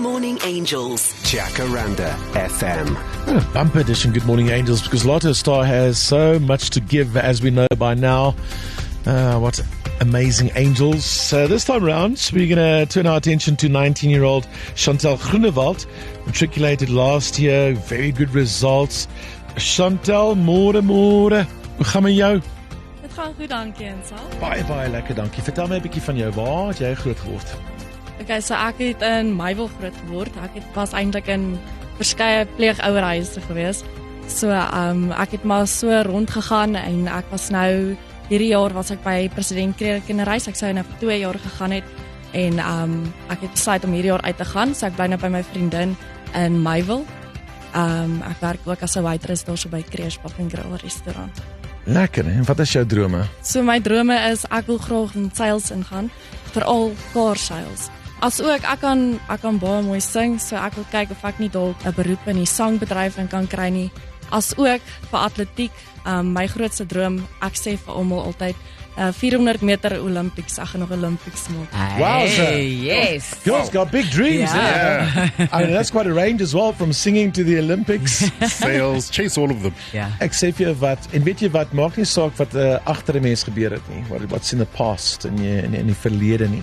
Morning Angels. Jacaranda FM. A bumper edition Good Morning Angels, because Lotto Star has so much to give, as we know by now. What amazing angels. So this time around, we're going to turn our attention to 19-year-old Chantal Groenewald, matriculated last year. Very good results. Chantal, môre. Hoe gaan met jou? Het gaan goed, dankie, en sal. Baie lekker, dankie. Vertel my 'n bietjie van jou. Waar het jy groot geword? Okay, so ek het in Meywil groot geword. Was eintlik in verskeie pleegouerhuise gewees. So ek het maar so rondgegaan en ek was nou hierdie jaar was ek by President Kreer Kinderhuis. Ek sou nou vir 2 jaar gegaan het en ek het besluit om hierdie jaar uit te gaan. So ek bly nou by my vriendin in Meywil. Ek werk ook as 'n waitress daar so by Kreer's Pub and Grill restaurant. Lekker, en wat is jou drome? So my drome is ek wil graag in sales ingaan, veral car sales. Asook ek kan baie mooi sing, so ek wil kyk of ek nie dalk 'n beroep in die sangbedryf kan kry nie. Asook vir atletiek, my grootste droom, ek sê vir almal altyd 400 meter Olympics, ek gaan nog Olympics maak. Wow, Yes. Girls got big dreams. Yeah. I mean, that's quite a range as well, from singing to the Olympics. Sales, chase all of them. Ja. Ek sê vir jou wat, en weet jy wat, maak nie saak wat agter 'n mens gebeur het nie, what's in the past in die verlede nie.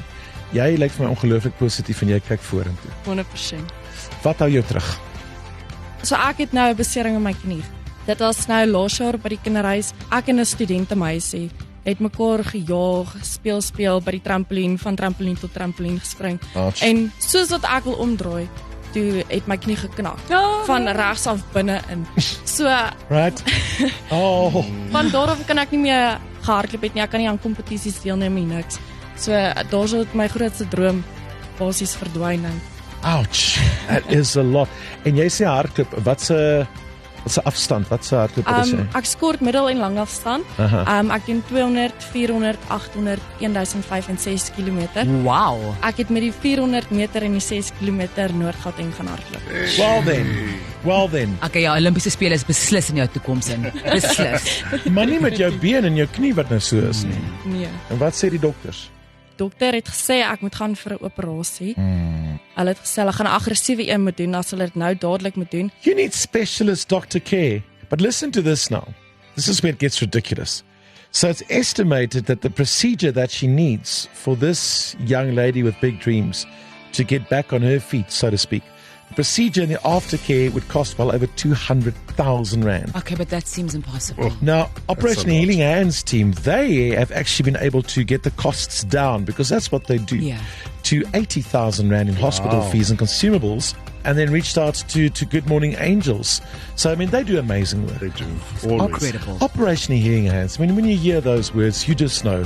Jy lyk vir my ongelooflik positief en jy kyk vorentoe. 100%. Wat hou jou terug? So ek het nou 'n besering in my knie. Dit was nou laas jaar by die kinderhuis. Ek en 'n studentemeisie het mekaar gejaag, speel by die trampolien, van trampolien tot trampolien gespring. Ouch. En soos wat ek wil omdraai, toe het my knie geknak. Van regs af binne in. So Right? Oh, van daar af kan ek nie meer gehardloop het nie. Ek kan nie aan kompetisies deelneem nie, niks. So daar sou my grootste droom basies verdwyn nou. ouch. That is a lot. En jy sê hardloop, wat's 'n afstand? Wat's 'n hardloop is jy? Ek skort middel en lang afstand. Ek doen 200, 400, 800, 1005 en 6 km. Wow. Ek het met die 400 meter en die 6 km Noord-Gauteng gaan hardloop. Well then. Okay, ja, Olympiese spele is beslis in jou toekoms in. Beslis. Maar nie met jou been en jou knie wat nou so is nie. Nee. En wat sê die dokters? Dokter het gesê ek moet gaan vir 'n operasie. Hulle het gesê hulle gaan 'n aggressiewe een moet doen as hulle dit nou dadelik moet doen. You need specialist doctor care. But listen to this now. This is where it gets ridiculous. So it's estimated that the procedure that she needs for this young lady with big dreams to get back on her feet, so to speak, the procedure and the aftercare would cost well over 200,000 rand. Okay, but that seems impossible. Now, Operation Healing Hands team, they have actually been able to get the costs down, because that's what they do, Yeah. to 80,000 rand in hospital fees and consumables, and then reached out to Good Morning Angels. So, I mean, they do amazing work. They do. Always. Incredible. Operation Healing Hands. I mean, when you hear those words, you just know.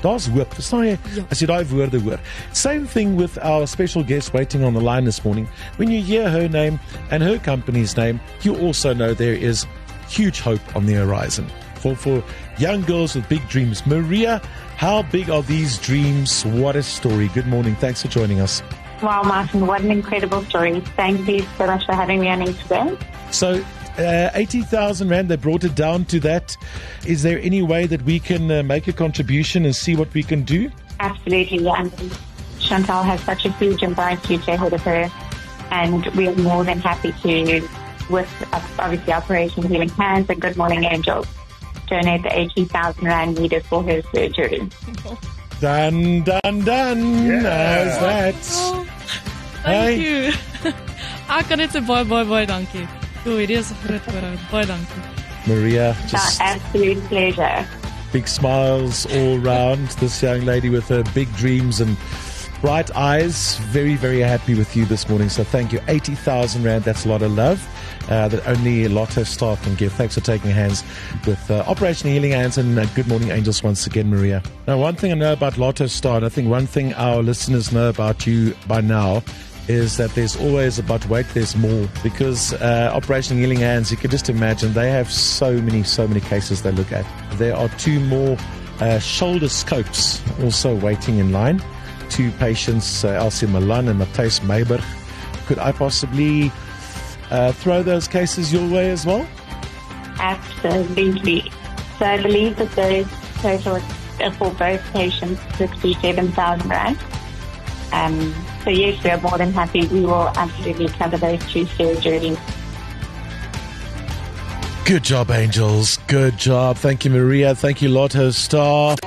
Daar's hoop. Verstaan jy? As jy daai woorde hoor. Same thing with our special guest waiting on the line this morning. When you hear her name and her company's name, you also know there is huge hope on the horizon. For young girls with big dreams. Maria, how big are these dreams? What a story. Good morning. Thanks for joining us. Wow, Martin, what an incredible story. Thank you so much for having me on here today. So, 80,000 rand, they brought it down to that. Is there any way that we can make a contribution and see what we can do? Absolutely, yeah. Chantal has such a huge and bright future ahead of her, and we are more than happy to, with obviously Operation Healing Hands and Good Morning Angels, donate the 80,000 rand needed for her surgery. Done. How's that? Thank you. Ek kan net sê baie dankie. Dit is 'n groot voorreg. Baie dankie. Maria, Our just absolute pleasure. big smiles all round. This young lady with her big dreams and bright eyes. Very, very happy with you this morning. So thank you. 80,000 rand, that's a lot of love that only Lotto Star can give. Thanks for taking hands with Operation Healing Hands and Good Morning Angels once again, Maria. Now, one thing I know about Lotto Star, and I think one thing our listeners know about you by now, is that there's always about wait, there's more. Because Operation Healing Hands, you can just imagine, they have so many cases they look at. There are 2 more shoulder scopes also waiting in line. 2 patients, Elsie Milan and Matthijs Meiberg. Could I possibly throw those cases your way as well? Absolutely. So I believe that those total for both patients 67,000 rand. So yes, we are more than happy. We will absolutely cover those 2 stairs journeys. Good job, Angels. Good job. Thank you, Maria. Thank you, Lotto Star.